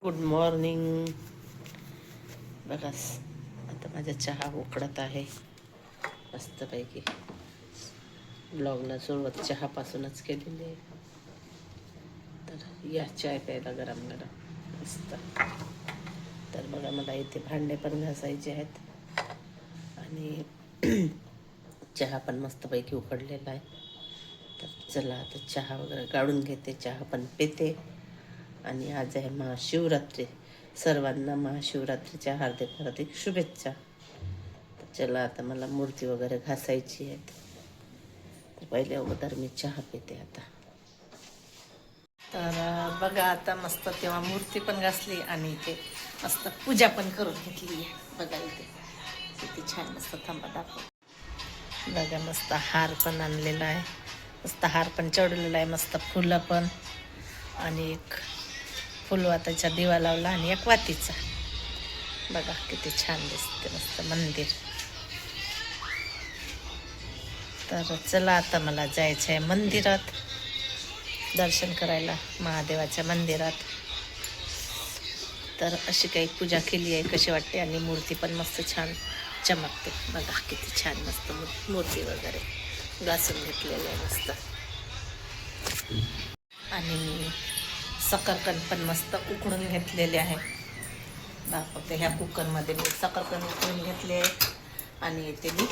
Good morning. बघास आता माझा चहा उकडत आहे मस्तपैकी. ब्लॉगला सुरुवात चहापासूनच केलेली आहे. तर या चाय प्यायला गरम गरम मस्त. तर बघा मला इथे भांडे पण घासायचे आहेत आणि चहा पण मस्तपैकी उकडलेला आहे. तर चला आता चहा वगैरे काढून घेते, चहा पण पिते. आणि आज आहे महाशिवरात्री. सर्वांना महाशिवरात्रीच्या हार्दिक हार्दिक शुभेच्छा. तर चला आता मला मूर्ती वगैरे घासायची आहेत. तर पहिले अगोदर मी चहा पिते आता. तर बघा आता मस्त तेव्हा मूर्ती पण घासली आणि इथे मस्त पूजा पण करून घेतली आहे. बघा इथे किती छान मस्त. थांबा दाखव. बघा मस्त हार पण आणलेला आहे, मस्त हार पण चढवलेला आहे, मस्त फुलं पण आणि एक फुलवाताचा दिवा लावला आणि एक वातीचा. बघा किती छान दिसते मस्त मंदिर. तर चला आता मला जायचं आहे मंदिरात दर्शन करायला, महादेवाच्या मंदिरात. तर अशी काही पूजा केली आहे, कशी वाटते. आणि मूर्ती पण मस्त छान चमकते. बघा किती छान मस्त मूर्ती वगैरे घासून घेतलेलं आहे मस्त. आणि सकरकंद पण मस्त उकडून घेतलेले आहे. फक्त ह्या कुकरमध्ये मी सकरकंद उकडून घेतले आहे आणि इथे मी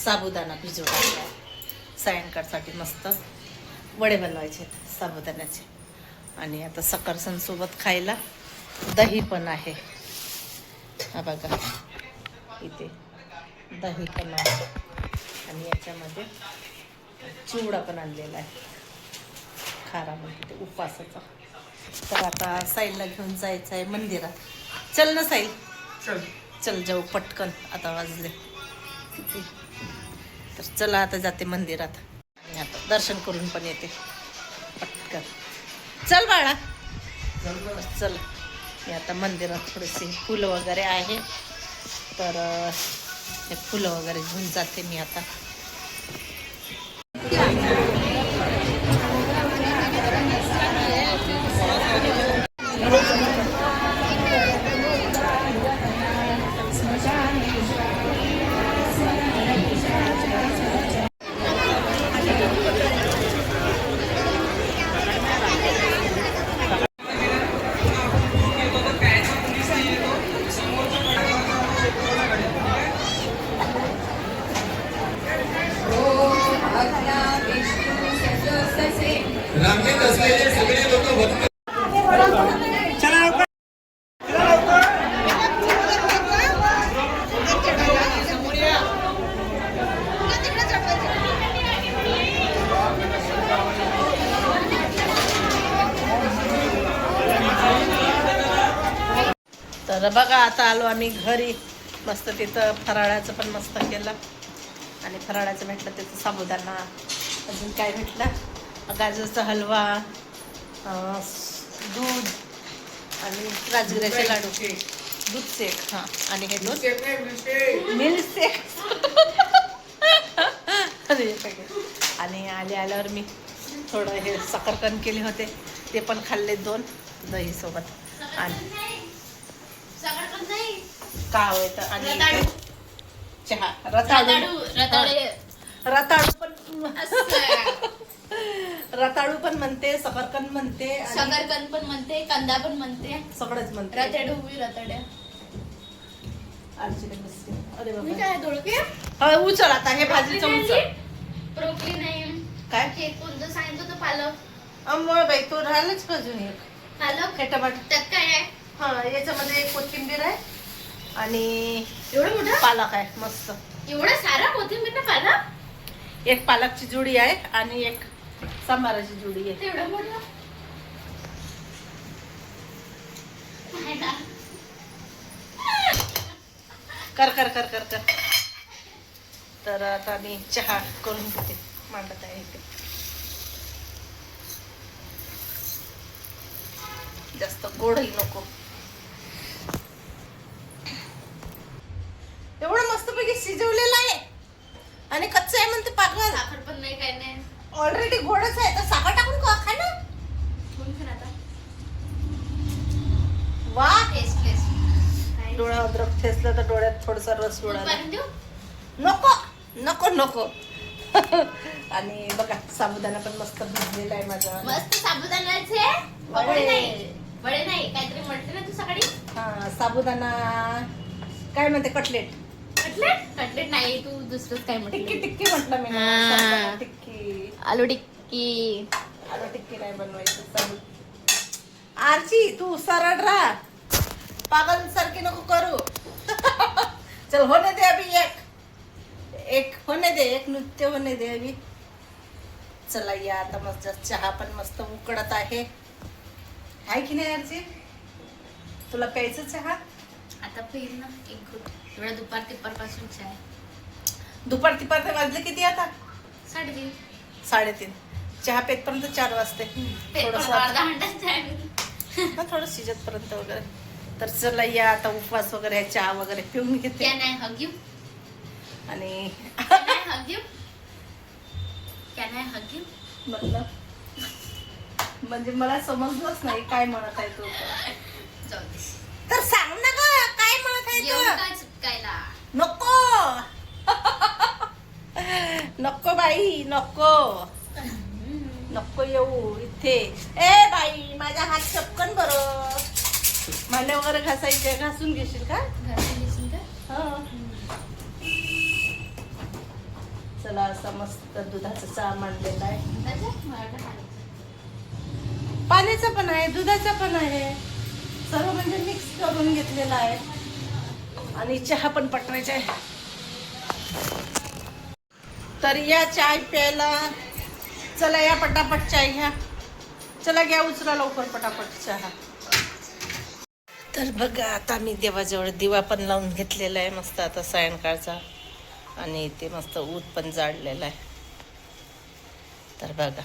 साबुदाणा भिजवून टाकला आहे. सायंकाळसाठी मस्त वडे बनवायचे साबुदाण्याचे. आणि आता सकरसंदसोबत खायला दही पण आहे. हा बघा इथे दही पण आहे आणि याच्यामध्ये चिवडा पण आणलेला आहे खारा म्हणजे ते उपवासाचा. तर आता साईलला घेऊन जायचं आहे मंदिरात. चल ना साईल, चल जाऊ पटकन, आता वाजले किती. तर चला आता जाते मंदिरात आणि आता दर्शन करून पण येते पटकन. चल बाळा चल. मी आता मंदिरात थोडेसे फुलं वगैरे आहे, तर हे फुलं वगैरे घेऊन जाते मी आता. रांगेत असलेले सगळे लोक भक्त. तर बघा आता आलो आम्ही घरी. मस्त तिथं फराळाचं पण मस्त केलं आणि फराळाचं भेटलं तिथं साबुदाणा, अजून काय भेटलं गाजरचा हलवा, दूध आणि राजगिऱ्याचे लाडू, दूध शेक. हां आणि हे दोन मिल्क शेक आणि आल्यावर मी थोडं हे सकरकंद केले होते ते पण खाल्ले 2 दहीसोबत. आणि काय होतं आणि चहा. रताळू पण म्हणते, सकरकंद म्हणते, शकरकंद पण म्हणते, कांदा पण म्हणते, सगळंच म्हणते. रताळे उभी रताळ्या. अरे मी काय दोडके बाबा उचल आता हे भाजीचं उचल. ब्रोकली नाही काय हे कोणतं सांगितलं होतं? पालक. अमोळ बाई तो राहिलाच अजून एक पालक हे टमाटर. त्यात काय आहे? हा याच्यामध्ये कोथिंबीर आहे आणि एवढं मोठं पालक आहे मस्त. एवढं सारा कोथिंबीर ना पालक. एक पालकची जुडी आहे आणि एक सांबाराची जुडी आहे. एवढं मोठं आहे ना. कर कर कर कर कर. तर आता मी चहा करून घेते, मांडत आहे इथे. जास्त गोडही नको. एवढं मस्तपैकी शिजवलेलं आहे आणि कच्चं आहे म्हणते पागल. साखर पण नाही काय नाही. ऑलरेडी गोडच आहे तर साखर टाकून खा ना. कोण खाणार आता? डोळा अद्रक ठेचलं तर डोळ्यात थोडासा रस दूध उडाला. पाणी देऊ? नको नको नको. आणि बघा साबुदाणा पण मस्त भिजलेला आहे माझा. मस्त साबुदाण्याचे वडे नाही. वडे नाही, काहीतरी म्हटलं ना तू सकाळी. हा साबुदाणा काय म्हणते कटलेट. कटलेट? कटलेट नाही, तू दुसरंच काय टिक्की म्हटलं. टिक्की म्हटलं मी ना. हा. साबुदाणा टिक्की. आलू टिक्की. आलू टिक्की नाही बनवायची. साबू आरची तू सरळ राहा, पागल सारखी नको करू. चल होने दे अभी एक होने दे, एक नृत्य होने दे अभी. चला या आता मस्त चहा पण मस्त उकडत आहे की नाही आरची? तुला प्यायचं चहा? आता पिईल ना एक घुट. एवढा दुपार तिपार पासून चाय. दुपार तिपार ते वाजले किती आता? 3:30. 3:30. चहा पेतपर्यंत 4 वाजते. थोडंसं अर्धा घंटा चाय पिली. थोडं शिजत पर्यंत वगैरे. तर चला या आता उपवास वगैरे चहा वगैरे पिऊन घेते. Can I hug you? आणि Can I hug you? Can I hug you? मतलब म्हणजे मला समजलंच नाही काय म्हणत आहे तू. जाऊ दे. तर सांग ना ग काय म्हणत आहे येऊ तू. काय चिपकायला? नको नको बाई नको नको येऊ इथे. ए बाई माझा हात चपकन बरं. भांडे वगैरे घासायचे, घासून घेशील का? घरात दिसून का? हा. चला असा मस्त दुधाचा चहा मांडलेला आहे. दुधाचं? मला वाटलं पाण्याचं. पाण्याचा पण आहे, दुधाचा पण आहे, सर्व म्हणजे मिक्स करून घेतलेला आहे. आणि चहा पण पटवायचा आहे. तर या चाय प्यायला. चला या पटापट चाय घ्या. चला घ्या उचला लवकर पटापट चहा. तर बघा आता मी देवाजवळ दिवा पण लावून घेतलेला आहे मस्त आता सायंकाळचा. आणि ते मस्त ऊद पण जाळलेला आहे. तर बघा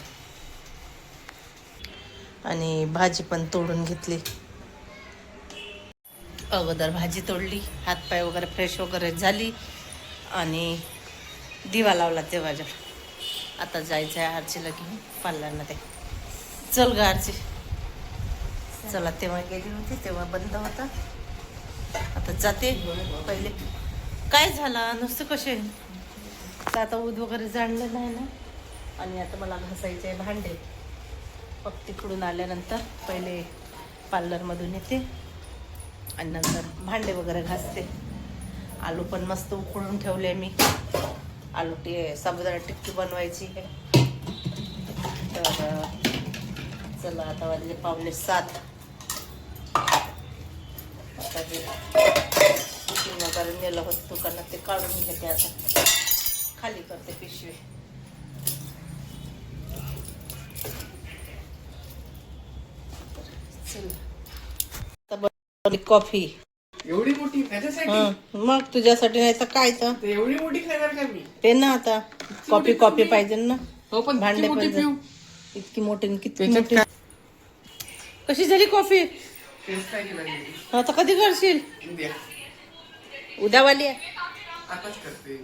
आणि भाजी पण तोडून घेतली. अगोदर भाजी तोडली, हातपाय वगैरे फ्रेश वगैरे झाली आणि दिवा लावला देवाजवळ. आता जायचं आहे आरचीला घेऊन पार्लरमध्ये. चल ग आरची. चला तेव्हा गेली होती तेव्हा बंद होता, आता जाते. पहिले काय झालं नुसतं कसे तर आता ऊद वगैरे जाणलं नाही ना. आणि आता मला घासायचे भांडे. मग तिकडून आल्यानंतर पहिले पार्लरमधून येते आणि नंतर भांडे वगैरे घासते. आलू पण मस्त उकळून ठेवले मी. आलू साबुदाणा टिक्की बनवायची आहे. तर चला आता वाजले 6:45. आता जे टिफिन वगैरे नेलं होतं दुकानात ते काढून घेते. आता खाली करते पिशवी. कॉफी एवढी मोठी त्याच्यासाठी? मग तुझ्यासाठी नाही तर काय तर एवढी मोठी खाणार का मी? पे ना आता. कॉफी पाहिजे ना. हो पण भांडे मोठी पाहिजे. पिऊ. इतकी मोठी आणि किती त्याच्यात मोठी. कशी झाली कॉफी? टेस्ट काय केला मी? आता कधी करशील? उद्या. उद्यावाली आहे. आताच करते.